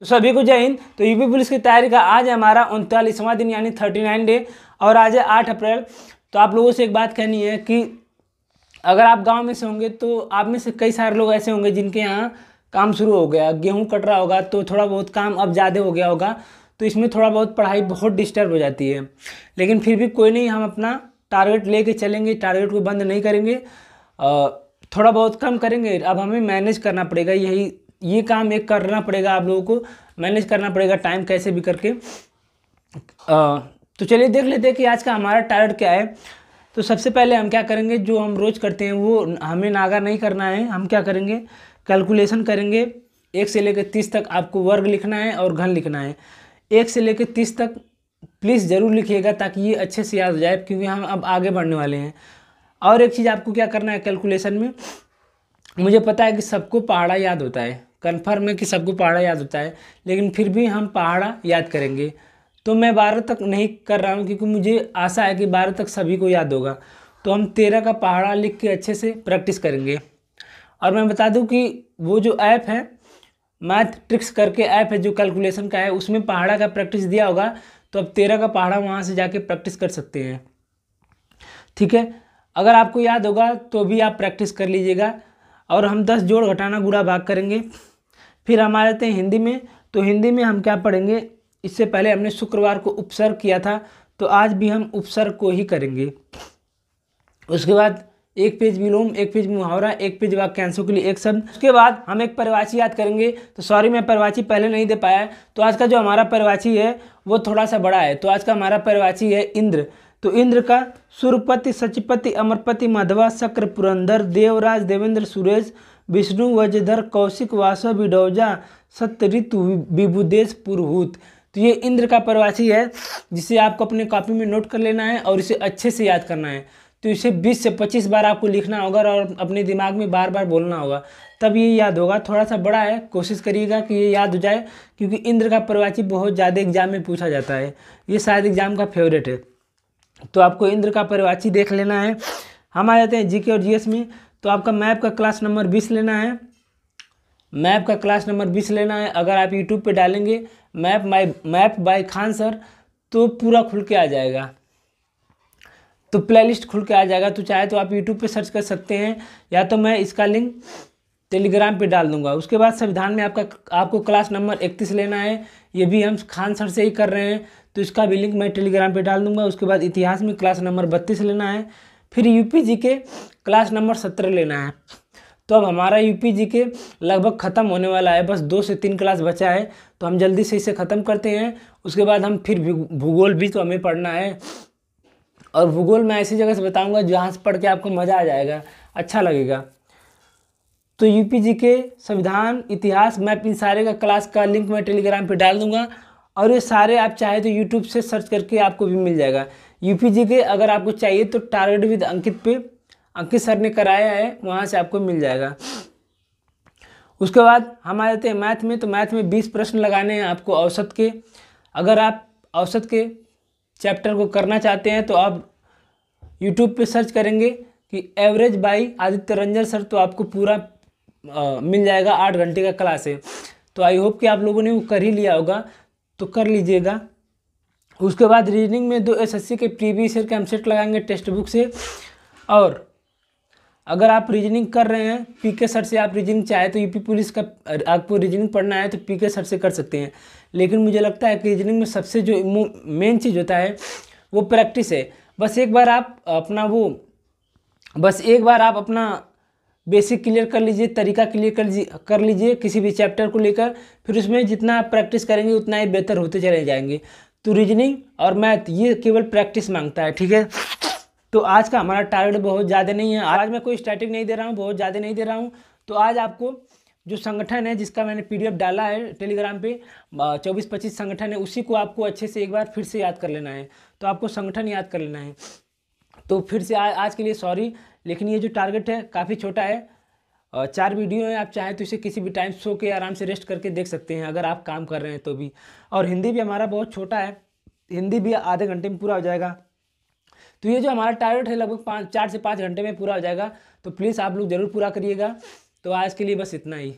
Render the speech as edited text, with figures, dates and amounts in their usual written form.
तो सभी को जय हिंद। तो यूपी पुलिस की तैयारी का आज है हमारा 39वां दिन यानी 39 डे और आज है 8 अप्रैल। तो आप लोगों से एक बात कहनी है कि अगर आप गांव में से होंगे तो आप में से कई सारे लोग ऐसे होंगे जिनके यहाँ काम शुरू हो गया, गेहूं कट रहा होगा तो थोड़ा बहुत काम अब ज़्यादा हो गया होगा, तो इसमें थोड़ा बहुत पढ़ाई बहुत डिस्टर्ब हो जाती है। लेकिन फिर भी कोई नहीं, हम अपना टारगेट लेके चलेंगे, टारगेट को बंद नहीं करेंगे, थोड़ा बहुत कम करेंगे। अब हमें मैनेज करना पड़ेगा, ये काम एक करना पड़ेगा, आप लोगों को मैनेज करना पड़ेगा टाइम कैसे भी करके। तो चलिए देख लेते हैं कि आज का हमारा टारगेट क्या है। तो सबसे पहले हम क्या करेंगे, जो हम रोज़ करते हैं वो हमें नागा नहीं करना है। हम क्या करेंगे, कैलकुलेशन करेंगे। 1 से लेकर 30 तक आपको वर्ग लिखना है और घन लिखना है। 1 से लेकर 30 तक प्लीज़ ज़रूर लिखिएगा ताकि ये अच्छे से याद हो जाए, क्योंकि हम अब आगे बढ़ने वाले हैं। और एक चीज़ आपको क्या करना है कैलकुलेशन में, मुझे पता है कि सबको पहाड़ा याद होता है, कन्फर्म है कि सबको पहाड़ा याद होता है, लेकिन फिर भी हम पहाड़ा याद करेंगे। तो मैं 12 तक नहीं कर रहा हूँ क्योंकि मुझे आशा है कि 12 तक सभी को याद होगा। तो हम 13 का पहाड़ा लिख के अच्छे से प्रैक्टिस करेंगे। और मैं बता दूं कि वो जो ऐप है, मैथ ट्रिक्स करके ऐप है जो कैलकुलेशन का है, उसमें पहाड़ा का प्रैक्टिस दिया होगा। तो अब 13 का पहाड़ा वहाँ से जाके प्रैक्टिस कर सकते हैं, ठीक है। अगर आपको याद होगा तो भी आप प्रैक्टिस कर लीजिएगा। और हम 10 जोड़ घटाना गुणा भाग करेंगे। फिर हम आ जाते हैं हिंदी में। तो हिंदी में हम क्या पढ़ेंगे, इससे पहले हमने शुक्रवार को उपसर्ग किया था, तो आज भी हम उपसर्ग को ही करेंगे। उसके बाद 1 पेज विलोम, 1 पेज मुहावरा, 1 पेज वाक्यांशों के लिए एक शब्द। उसके बाद हम एक परिवाची याद करेंगे। तो सॉरी मैं परिवाची पहले नहीं दे पाया, तो आज का जो हमारा परिवाची है वो थोड़ा सा बड़ा है। तो आज का हमारा परिवाची है इंद्र। तो इंद्र का सुरपति, सचपति, अमरपति, माधवा, शक्र, पुरंदर, देवराज, देवेंद्र, सुरेश, विष्णु, वज्रधर, कौशिक, वासव, बिडौजा, सत्य, ऋतु, विभुदेश, पुरहूत। तो ये इंद्र का परिवाची है, जिसे आपको अपने कॉपी में नोट कर लेना है और इसे अच्छे से याद करना है। तो इसे 20 से 25 बार आपको लिखना होगा और अपने दिमाग में बार बार बोलना होगा, तब ये याद होगा। थोड़ा सा बड़ा है, कोशिश करिएगा कि ये याद हो जाए, क्योंकि इंद्र का परिवाची बहुत ज़्यादा एग्जाम में पूछा जाता है, ये शायद एग्जाम का फेवरेट है। तो आपको इंद्र का परिवाची देख लेना है। हम आ जाते हैं जीके और जीएस में। तो आपका मैप का क्लास नंबर 20 लेना है, मैप का क्लास नंबर 20 लेना है। अगर आप यूट्यूब पे डालेंगे मैप बाय खान सर, तो पूरा खुल के आ जाएगा, तो प्लेलिस्ट खुल के आ जाएगा। तो चाहे तो आप यूट्यूब पे सर्च कर सकते हैं, या तो मैं इसका लिंक टेलीग्राम पे डाल दूंगा। उसके बाद संविधान में आपको क्लास नंबर 31 लेना है, ये भी हम खान सर से ही कर रहे हैं, तो इसका भी लिंक मैं टेलीग्राम पे डाल दूंगा। उसके बाद इतिहास में क्लास नंबर 32 लेना है। फिर यूपी जी के क्लास नंबर 17 लेना है। तो अब हमारा यूपी जी के लगभग ख़त्म होने वाला है, बस 2 से 3 क्लास बचा है, तो हम जल्दी से इसे ख़त्म करते हैं। उसके बाद हम फिर भूगोल भी तो हमें पढ़ना है, और भूगोल मैं ऐसी जगह से बताऊंगा जहाँ से पढ़ के आपको मज़ा आ जाएगा, अच्छा लगेगा। तो यूपी जी के, संविधान, इतिहास, मैप, इन सारे का क्लास का लिंक मैं टेलीग्राम पे डाल दूंगा। और ये सारे आप चाहे तो यूट्यूब से सर्च करके आपको भी मिल जाएगा। यूपी जी के अगर आपको चाहिए तो टारगेट विद अंकित पे, अंकित सर ने कराया है, वहाँ से आपको मिल जाएगा। उसके बाद हम आ जाते हैं मैथ में। तो मैथ में 20 प्रश्न लगाने हैं आपको औसत के। अगर आप औसत के चैप्टर को करना चाहते हैं तो आप यूट्यूब पे सर्च करेंगे कि average by Aditya Ranjan sir, तो आपको पूरा मिल जाएगा। 8 घंटे का क्लास है। तो आई होप कि आप लोगों ने वो कर ही लिया होगा, तो कर लीजिएगा। उसके बाद रीजनिंग में 2 एसएससी के प्रीवियस ईयर के हम सेट लगाएंगे टेक्स्ट बुक से। और अगर आप रीजनिंग कर रहे हैं पीके सर से, आप रीजनिंग चाहे तो यूपी पुलिस का आपको रीजनिंग पढ़ना है तो पीके सर से कर सकते हैं। लेकिन मुझे लगता है कि रीजनिंग में सबसे जो मेन चीज़ होता है वो प्रैक्टिस है। बस एक बार आप अपना बेसिक क्लियर कर लीजिए, तरीका क्लियर कर लीजिए किसी भी चैप्टर को लेकर, फिर उसमें जितना आप प्रैक्टिस करेंगे उतना ही बेहतर होते चले जाएंगे। तो रीजनिंग और मैथ ये केवल प्रैक्टिस मांगता है, ठीक है। तो आज का हमारा टारगेट बहुत ज़्यादा नहीं है, आज मैं कोई स्टैटिक नहीं दे रहा हूँ, बहुत ज़्यादा नहीं दे रहा हूँ। तो आज आपको जो संगठन है जिसका मैंने PDF डाला है टेलीग्राम पे, 24-25 संगठन है, उसी को आपको अच्छे से एक बार फिर से याद कर लेना है। तो आपको संगठन याद कर लेना है। तो फिर से आज के लिए सॉरी, लेकिन ये जो टारगेट है काफ़ी छोटा है। 4 वीडियो है, आप चाहें तो इसे किसी भी टाइम सो के आराम से रेस्ट करके देख सकते हैं, अगर आप काम कर रहे हैं तो भी। और हिंदी भी हमारा बहुत छोटा है, हिंदी भी आधे घंटे में पूरा हो जाएगा। तो ये जो हमारा टारगेट है लगभग 4 से 5 घंटे में पूरा हो जाएगा। तो प्लीज़ आप लोग ज़रूर पूरा करिएगा। तो आज के लिए बस इतना ही।